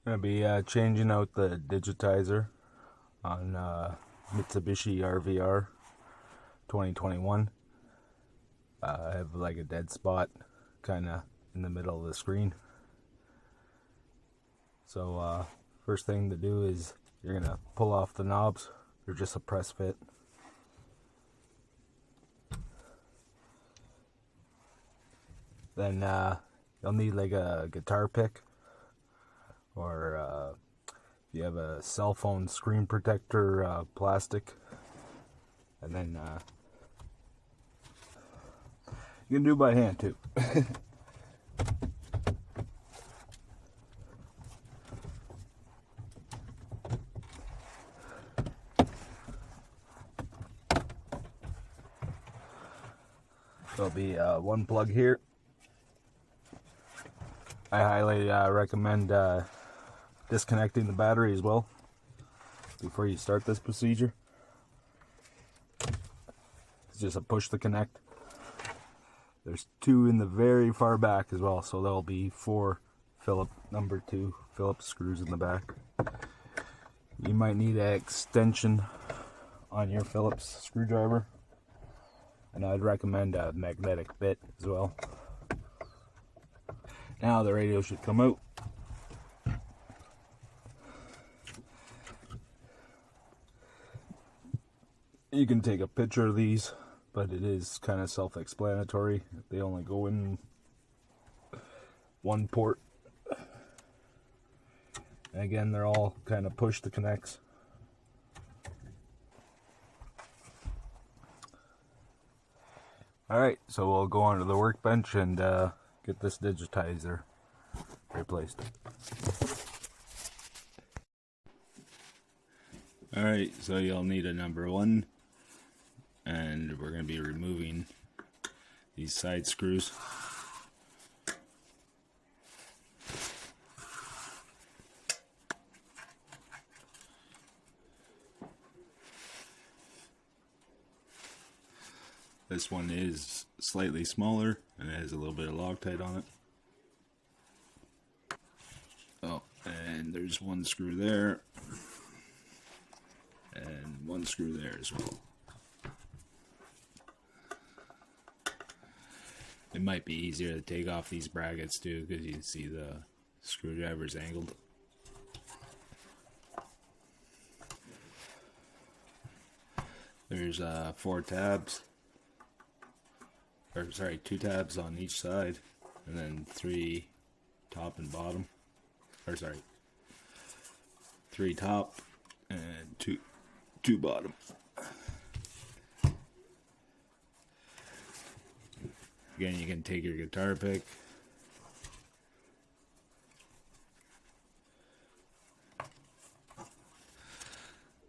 Gonna be changing out the Digitizer on Mitsubishi RVR 2021. I have like a dead spot kind of in the middle of the screen. So first thing to do is you're gonna pull off the knobs. They're just a press fit. Then you'll need like a guitar pick, or if you have a cell phone screen protector, plastic. And then you can do it by hand too. There'll be one plug here. I highly recommend disconnecting the battery as well before you start this procedure. It's just a push to connect. There's two in the very far back as well, so there'll be 4 number 2 Phillips screws in the back. You might need an extension on your Phillips screwdriver, and I'd recommend a magnetic bit as well. Now the radio should come out. You can take a picture of these, but it is kind of self-explanatory. They only go in one port. And again, they're all kind of push to connects. Alright, so we'll go onto the workbench and get this Digitizer replaced. Alright, so you'll need a number 1, and we're going to be removing these side screws. This one is slightly smaller and it has a little bit of Loctite on it. Oh, and there's one screw there and one screw there as well. It might be easier to take off these brackets too, because you can see the screwdriver's angled. There's 4 tabs. Or sorry, 2 tabs on each side, and then 3 top and bottom. Or sorry, 3 top and 2 bottom. Again, you can take your guitar pick.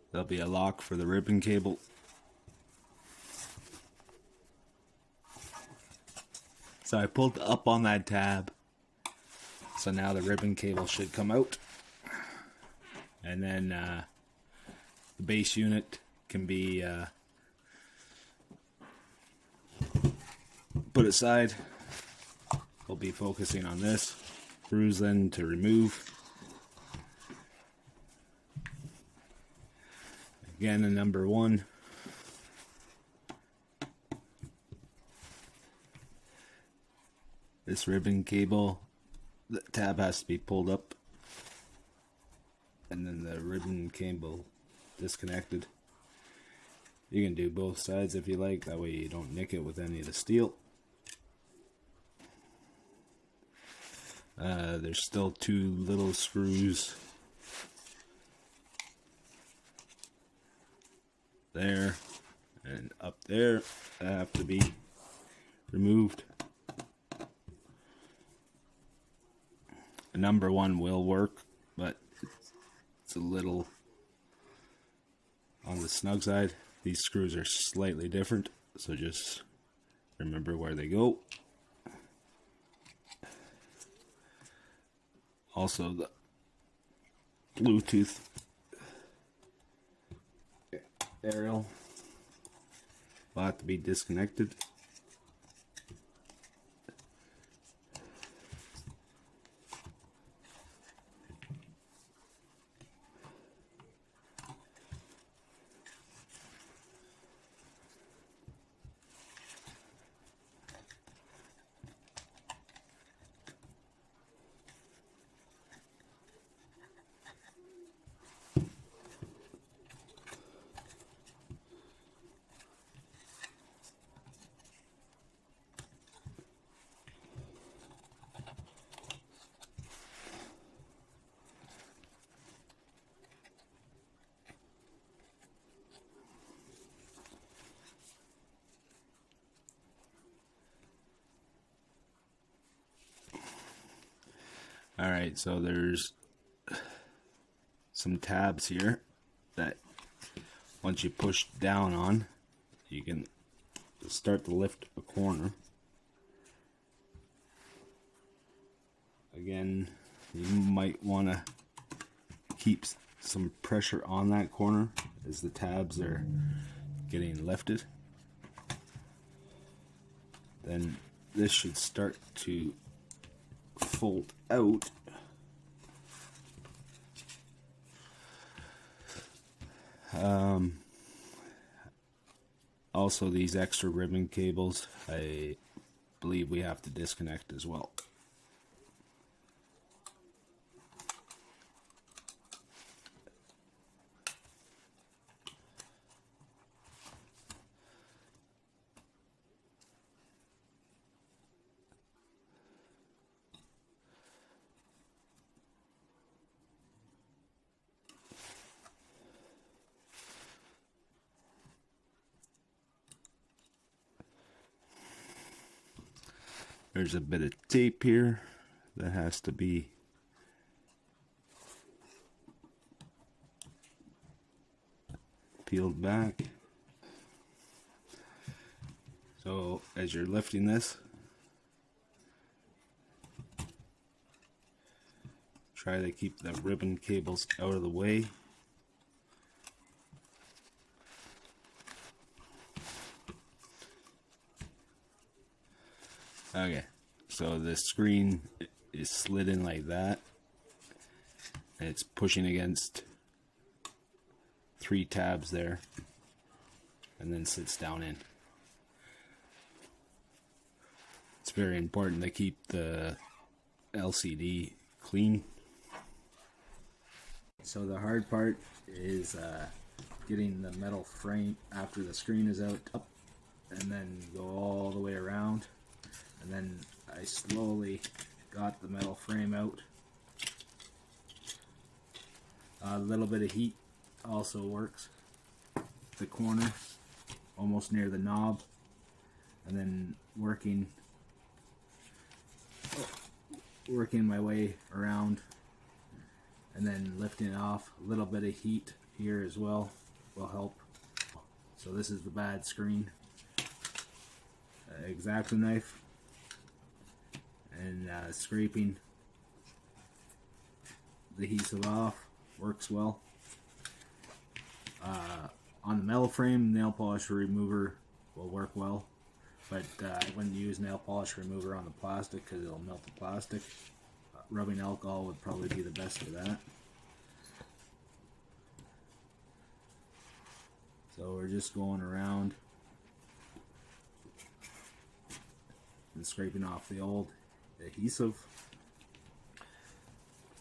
There'll be a lock for the ribbon cable. So I pulled up on that tab, so now the ribbon cable should come out, and then the base unit can be put aside. We'll be focusing on this. Screws then to remove. Again, the number 1. This ribbon cable, the tab has to be pulled up, and then the ribbon cable disconnected. You can do both sides if you like, that way you don't nick it with any of the steel. There's still 2 little screws there and up there that have to be removed. Number 1 will work, but it's a little on the snug side. These screws are slightly different, so just remember where they go. Also, the Bluetooth aerial will have to be disconnected. Alright, so there's some tabs here that once you push down on, you can start to lift a corner. Again, you might want to keep some pressure on that corner as the tabs are getting lifted. Then this should start to fold out. Also, these extra ribbon cables, I believe we have to disconnect as well. There's a bit of tape here that has to be peeled back. So as you're lifting this, try to keep the ribbon cables out of the way. Okay, so the screen is slid in like that, and it's pushing against 3 tabs there, and then sits down in. It's very important to keep the LCD clean. So the hard part is getting the metal frame after the screen is out up, and then go all the way around. And then I slowly got the metal frame out. A little bit of heat also works. The corner, almost near the knob, and then working my way around, and then lifting it off. A little bit of heat here as well will help. So this is the bad screen. X-Acto knife. And scraping the adhesive off works well. On the metal frame, nail polish remover will work well, but I wouldn't use nail polish remover on the plastic because it'll melt the plastic. Rubbing alcohol would probably be the best for that. So we're just going around and scraping off the old adhesive.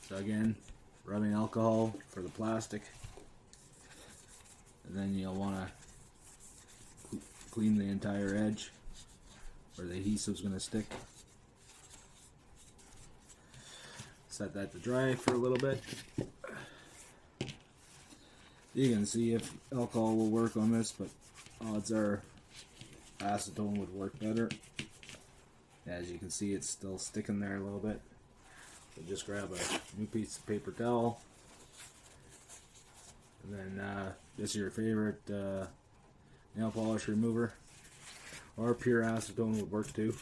So again, rubbing alcohol for the plastic, and then you'll want to clean the entire edge where the adhesive's going to stick. Set that to dry for a little bit. You can see if alcohol will work on this, but odds are acetone would work better. As you can see, it's still sticking there a little bit. So just grab a new piece of paper towel, and then just your favorite nail polish remover, or pure acetone would work too.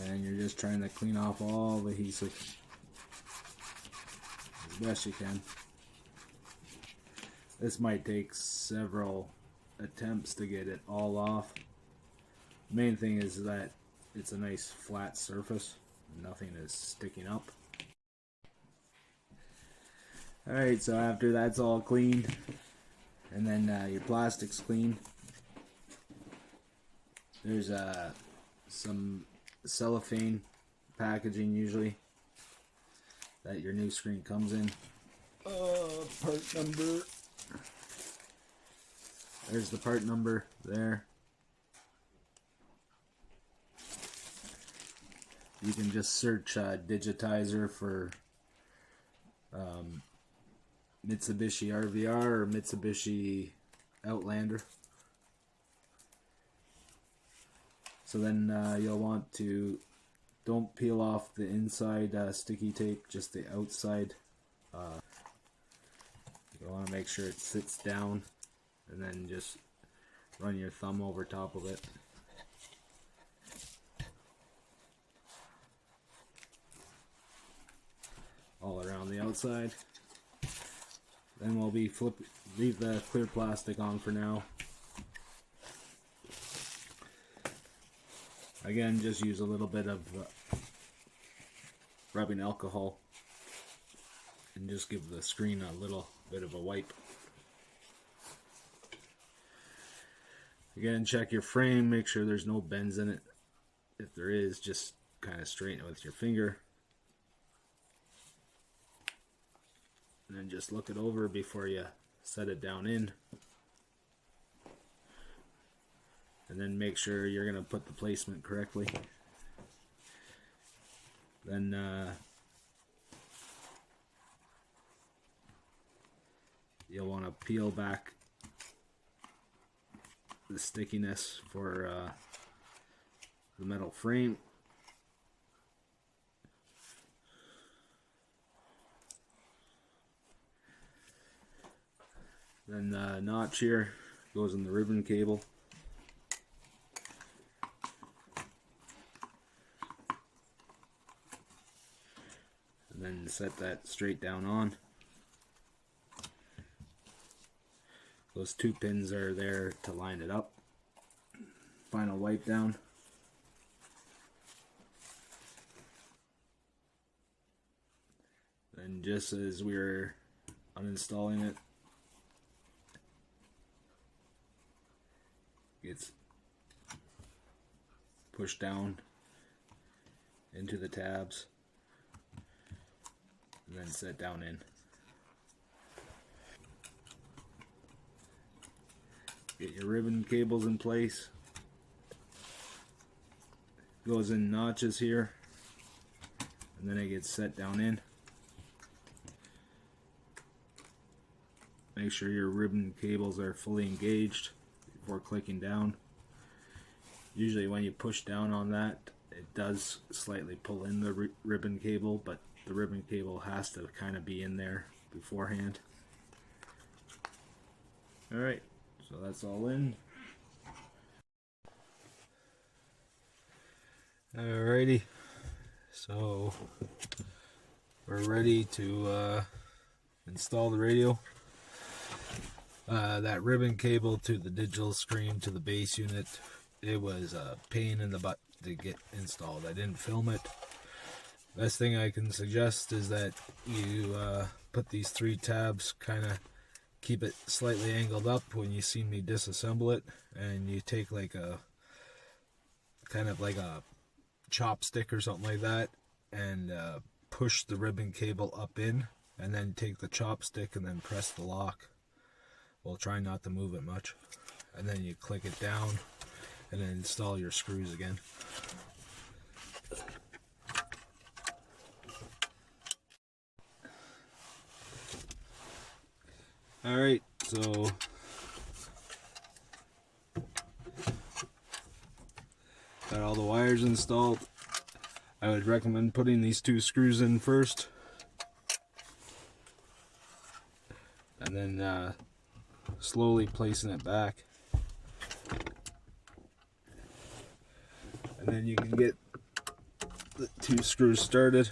And you're just trying to clean off all the adhesive as best you can. This might take several attempts to get it all off. The main thing is that it's a nice flat surface. Nothing is sticking up. Alright, so after that's all cleaned, and then your plastic's clean, there's some cellophane packaging usually that your new screen comes in. Part number. There's the part number there. You can just search Digitizer for Mitsubishi RVR or Mitsubishi Outlander. So then you'll want to, don't peel off the inside sticky tape, just the outside. You want to make sure it sits down, and then just run your thumb over top of it. All around the outside. Then we'll be leave the clear plastic on for now. Again, just use a little bit of rubbing alcohol and just give the screen a little bit of a wipe. Again, check your frame, make sure there's no bends in it. If there is, just kind of straighten it with your finger. And then just look it over before you set it down in. And then make sure you're going to put the placement correctly. Then you'll want to peel back the stickiness for the metal frame. Then the notch here goes in the ribbon cable. And then set that straight down on. Those two pins are there to line it up. Final wipe down. And just as we were uninstalling it, gets pushed down into the tabs and then set down in. Get your ribbon cables in place. Goes in notches here, and then it gets set down in. Make sure your ribbon cables are fully engaged before clicking down. Usually when you push down on that, it does slightly pull in the ribbon cable, but the ribbon cable has to kind of be in there beforehand. Alright, so that's all in. Alrighty, so we're ready to install the radio. That ribbon cable to the digital screen to the base unit, it was a pain in the butt to get installed. I didn't film it. Best thing I can suggest is that you put these three tabs, kind of keep it slightly angled up when you see me disassemble it, and you take like a kind of like a chopstick or something like that, and push the ribbon cable up in, and then take the chopstick and then press the lock. Well, try not to move it much, and then you click it down and then install your screws again. Alright, so got all the wires installed. I would recommend putting these two screws in first, and then slowly placing it back, and then you can get the two screws started.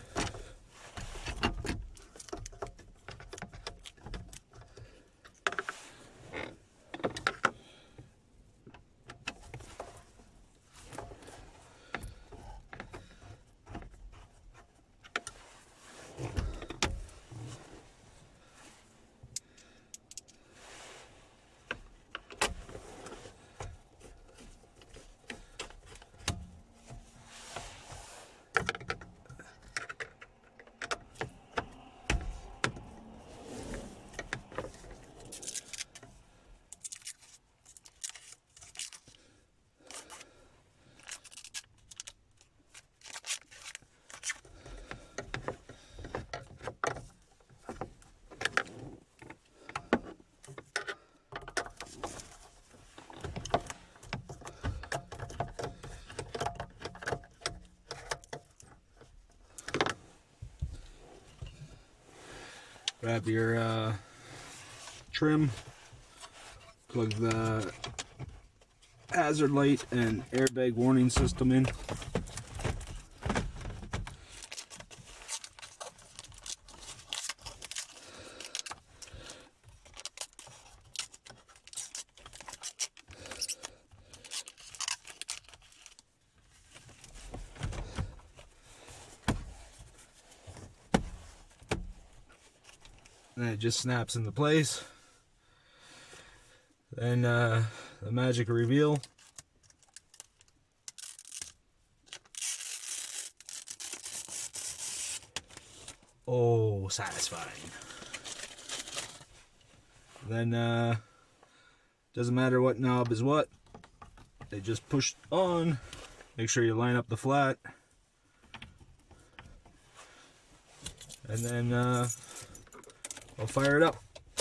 grab your trim, plug the hazard light and airbag warning system in. And it just snaps into place. Then the magic reveal. Oh, satisfying. Then doesn't matter what knob is what. They just push on. Make sure you line up the flat. And then I'll fire it up.